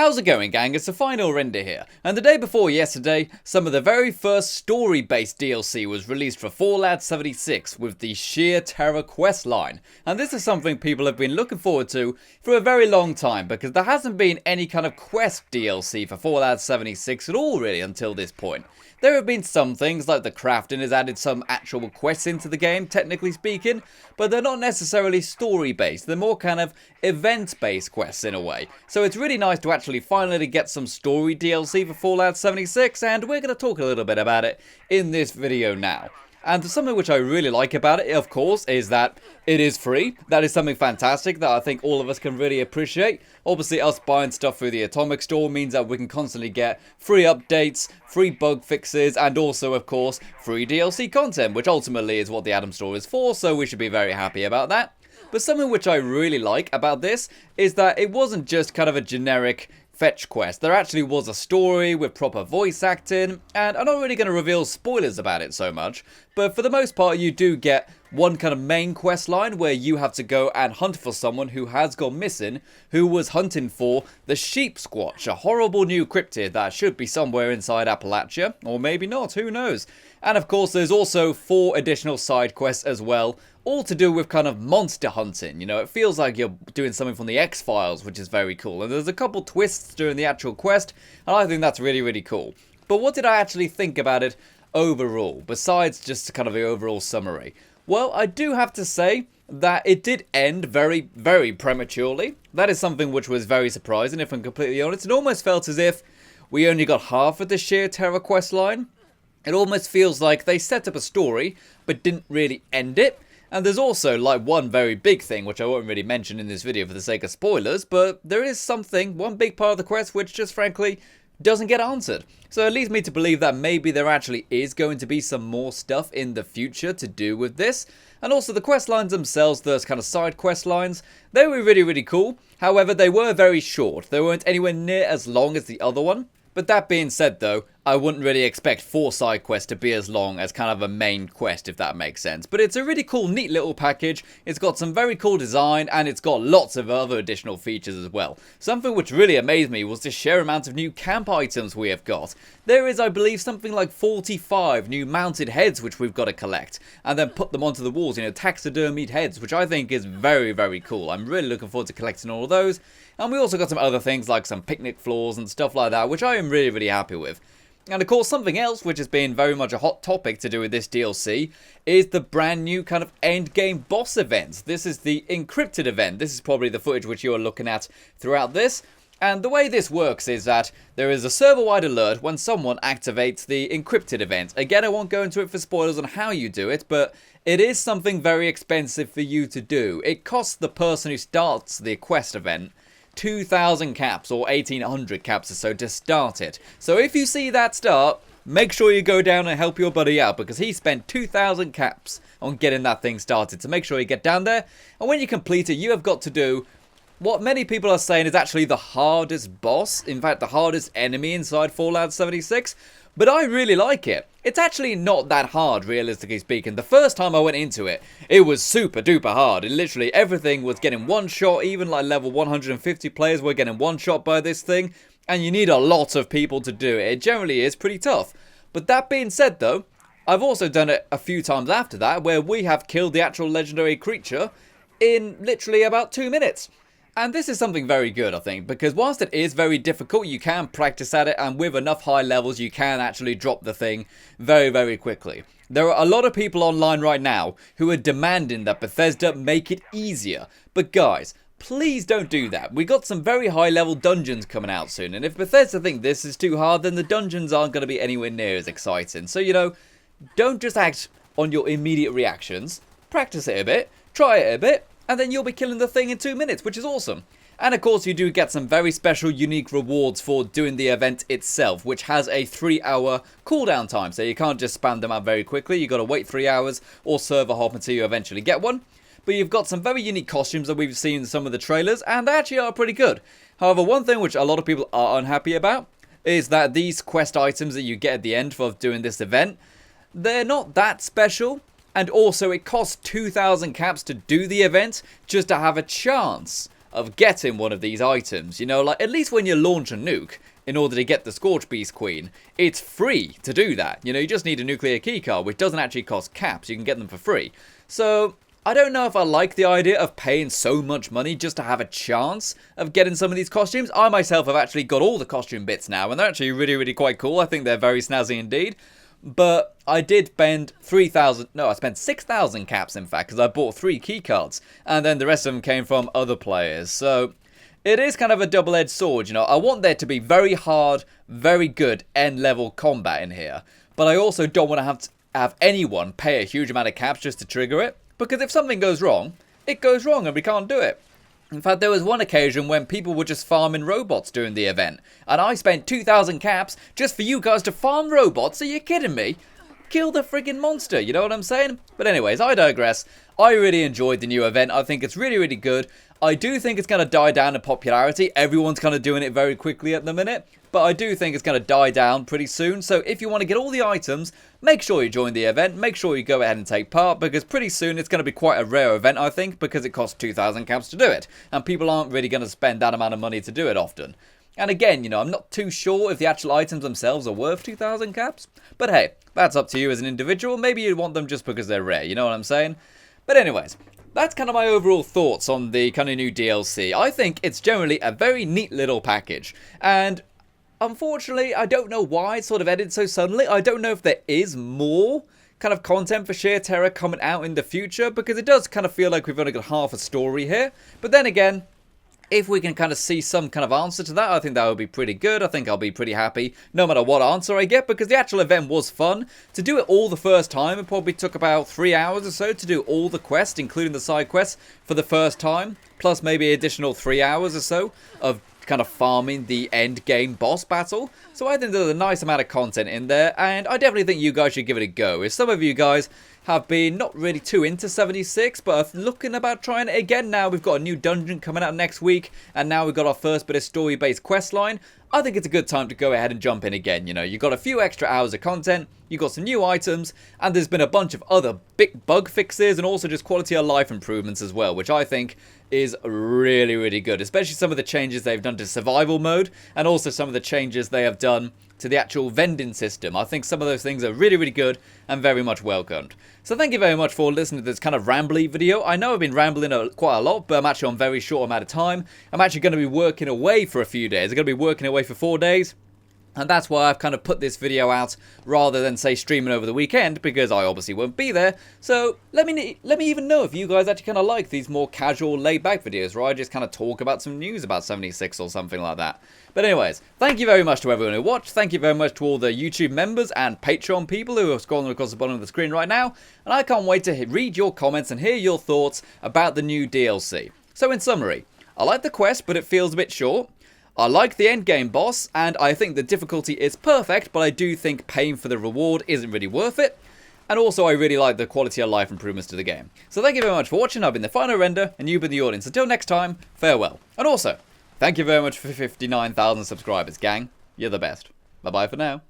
How's it going, gang? It's the final render here, and the day before yesterday, some of the very first story-based DLC was released for Fallout 76 with the Sheer Terror questline, and this is something people have been looking forward to for a very long time because there hasn't been any kind of quest DLC for Fallout 76 at all really until this point. There have been some things like the crafting has added some actual quests into the game, technically speaking, but they're not necessarily story-based, they're more kind of event-based quests in a way. So it's really nice to actually finally get some story DLC for Fallout 76, and we're going to talk a little bit about it in this video now. And something which I really like about it, of course, is that it is free. That is something fantastic that I think all of us can really appreciate. Obviously, us buying stuff through the Atomic Store means that we can constantly get free updates, free bug fixes, and also, of course, free DLC content, which ultimately is what the Atom Store is for, so we should be very happy about that. But something which I really like about this is that it wasn't just kind of a generic fetch quest. There actually was a story with proper voice acting, and I'm not really going to reveal spoilers about it so much, but for the most part you do get one kind of main quest line where you have to go and hunt for someone who has gone missing, who was hunting for the Sheepsquatch, a horrible new cryptid that should be somewhere inside Appalachia, or maybe not, who knows. And of course there's also 4 additional side quests as well, all to do with kind of monster hunting. You know, it feels like you're doing something from the X-Files, which is very cool. And there's a couple twists during the actual quest, and I think that's really, really cool. But what did I actually think about it overall, besides just kind of the overall summary? Well, I do have to say that it did end very, very prematurely. That is something which was very surprising, if I'm completely honest. It almost felt as if we only got half of the Sheer Terror quest line. It almost feels like they set up a story, but didn't really end it. And there's also, like, one very big thing, which I won't really mention in this video for the sake of spoilers, but there is something, one big part of the quest, which just frankly doesn't get answered. So it leads me to believe that maybe there actually is going to be some more stuff in the future to do with this. And also the quest lines themselves, those kind of side quest lines, they were really, really cool. However, they were very short. They weren't anywhere near as long as the other one. But that being said though, I wouldn't really expect 4 side quests to be as long as kind of a main quest, if that makes sense. But it's a really cool, neat little package. It's got some very cool design, and it's got lots of other additional features as well. Something which really amazed me was the sheer amount of new camp items we have got. There is, I believe, something like 45 new mounted heads which we've got to collect, and then put them onto the walls, you know, taxidermied heads, which I think is very, very cool. I'm really looking forward to collecting all of those. And we also got some other things like some picnic floors and stuff like that, which I am really, really happy with. And of course, something else which has been very much a hot topic to do with this DLC is the brand new kind of Endgame boss event. This is the Encryptid event. This is probably the footage which you are looking at throughout this. And the way this works is that there is a server-wide alert when someone activates the Encryptid event. Again, I won't go into it for spoilers on how you do it, but it is something very expensive for you to do. It costs the person who starts the quest event 2,000 caps or 1,800 caps or so to start it. So if you see that start, make sure you go down and help your buddy out, because he spent 2,000 caps on getting that thing started. So make sure you get down there, and when you complete it, you have got to do what many people are saying is actually the hardest boss, in fact the hardest enemy inside Fallout 76. But I really like it. It's actually not that hard, realistically speaking. The first time I went into it, it was super duper hard. Literally everything was getting one shot. Even like level 150 players were getting one shot by this thing. And you need a lot of people to do it. It generally is pretty tough. But that being said though, I've also done it a few times after that, where we have killed the actual legendary creature in literally about 2 minutes. And this is something very good, I think, because whilst it is very difficult, you can practice at it, and with enough high levels, you can actually drop the thing very, very quickly. There are a lot of people online right now who are demanding that Bethesda make it easier. But guys, please don't do that. We got some very high level dungeons coming out soon, and if Bethesda think this is too hard, then the dungeons aren't going to be anywhere near as exciting. So, you know, don't just act on your immediate reactions. Practice it a bit, try it a bit, and then you'll be killing the thing in 2 minutes, which is awesome. And of course you do get some very special unique rewards for doing the event itself, which has a 3-hour cooldown time, so you can't just spam them out very quickly. You've got to wait 3 hours or server hop until you eventually get one. But you've got some very unique costumes that we've seen in some of the trailers, and they actually are pretty good. However, one thing which a lot of people are unhappy about is that these quest items that you get at the end for doing this event, they're not that special. And also it costs 2,000 caps to do the event just to have a chance of getting one of these items. You know, like, at least when you launch a nuke, in order to get the Scorch Beast Queen, it's free to do that. You know, you just need a nuclear keycard, which doesn't actually cost caps. You can get them for free. So I don't know if I like the idea of paying so much money just to have a chance of getting some of these costumes. I myself have actually got all the costume bits now, and they're actually really, really quite cool. I think they're very snazzy indeed. But I did spend 3,000, no, I spent 6,000 caps, in fact, because I bought 3 keycards, and then the rest of them came from other players. So it is kind of a double-edged sword, you know. I want there to be very hard, very good end-level combat in here, but I also don't want to have anyone pay a huge amount of caps just to trigger it. Because if something goes wrong, it goes wrong and we can't do it. In fact, there was one occasion when people were just farming robots during the event. And I spent 2,000 caps just for you guys to farm robots. Are you kidding me? Kill the friggin' monster, you know what I'm saying? But anyways, I digress. I really enjoyed the new event. I think it's really, really good. I do think it's going to die down in popularity. Everyone's kind of doing it very quickly at the minute. But I do think it's going to die down pretty soon. So if you want to get all the items, make sure you join the event. Make sure you go ahead and take part. Because pretty soon it's going to be quite a rare event, I think. Because it costs 2,000 caps to do it. And people aren't really going to spend that amount of money to do it often. And again, you know, I'm not too sure if the actual items themselves are worth 2,000 caps. But hey, that's up to you as an individual. Maybe you want them just because they're rare. You know what I'm saying? But anyways, that's kind of my overall thoughts on the kind of new DLC. I think it's generally a very neat little package. And unfortunately, I don't know why it sort of ended so suddenly. I don't know if there is more kind of content for Sheer Terror coming out in the future, because it does kind of feel like we've only got half a story here. But then again, if we can kind of see some kind of answer to that, I think that would be pretty good. I think I'll be pretty happy no matter what answer I get, because the actual event was fun. To do it all the first time, it probably took about 3 hours or so to do all the quests, including the side quests, for the first time. Plus maybe an additional 3 hours or so of kind of farming the end game boss battle. So I think there's a nice amount of content in there, and I definitely think you guys should give it a go. If some of you guys have been not really too into 76, but are looking about trying it again now, we've got a new dungeon coming out next week, and now we've got our first bit of story-based quest line, I think it's a good time to go ahead and jump in again. You know, you've got a few extra hours of content, you've got some new items, and there's been a bunch of other big bug fixes and also just quality of life improvements as well, which I think is really, really good. Especially some of the changes they've done to survival mode, and also some of the changes they have done to the actual vending system. I think some of those things are really, really good and very much welcomed. So thank you very much for listening to this kind of rambly video. I know I've been rambling quite a lot, but I'm actually on a very short amount of time. I'm actually going to be working away for a few days. I'm going to be working away for 4 days. And that's why I've kind of put this video out rather than, say, streaming over the weekend, because I obviously won't be there. So let me even know if you guys actually kind of like these more casual, laid-back videos where I just kind of talk about some news about 76 or something like that. But anyways, thank you very much to everyone who watched. Thank you very much to all the YouTube members and Patreon people who are scrolling across the bottom of the screen right now. And I can't wait to read your comments and hear your thoughts about the new DLC. So in summary, I like the quest, but it feels a bit short. I like the endgame boss, and I think the difficulty is perfect, but I do think paying for the reward isn't really worth it. And also, I really like the quality of life improvements to the game. So thank you very much for watching. I've been the final render, and you've been the audience. Until next time, farewell. And also, thank you very much for 59,000 subscribers, gang. You're the best. Bye-bye for now.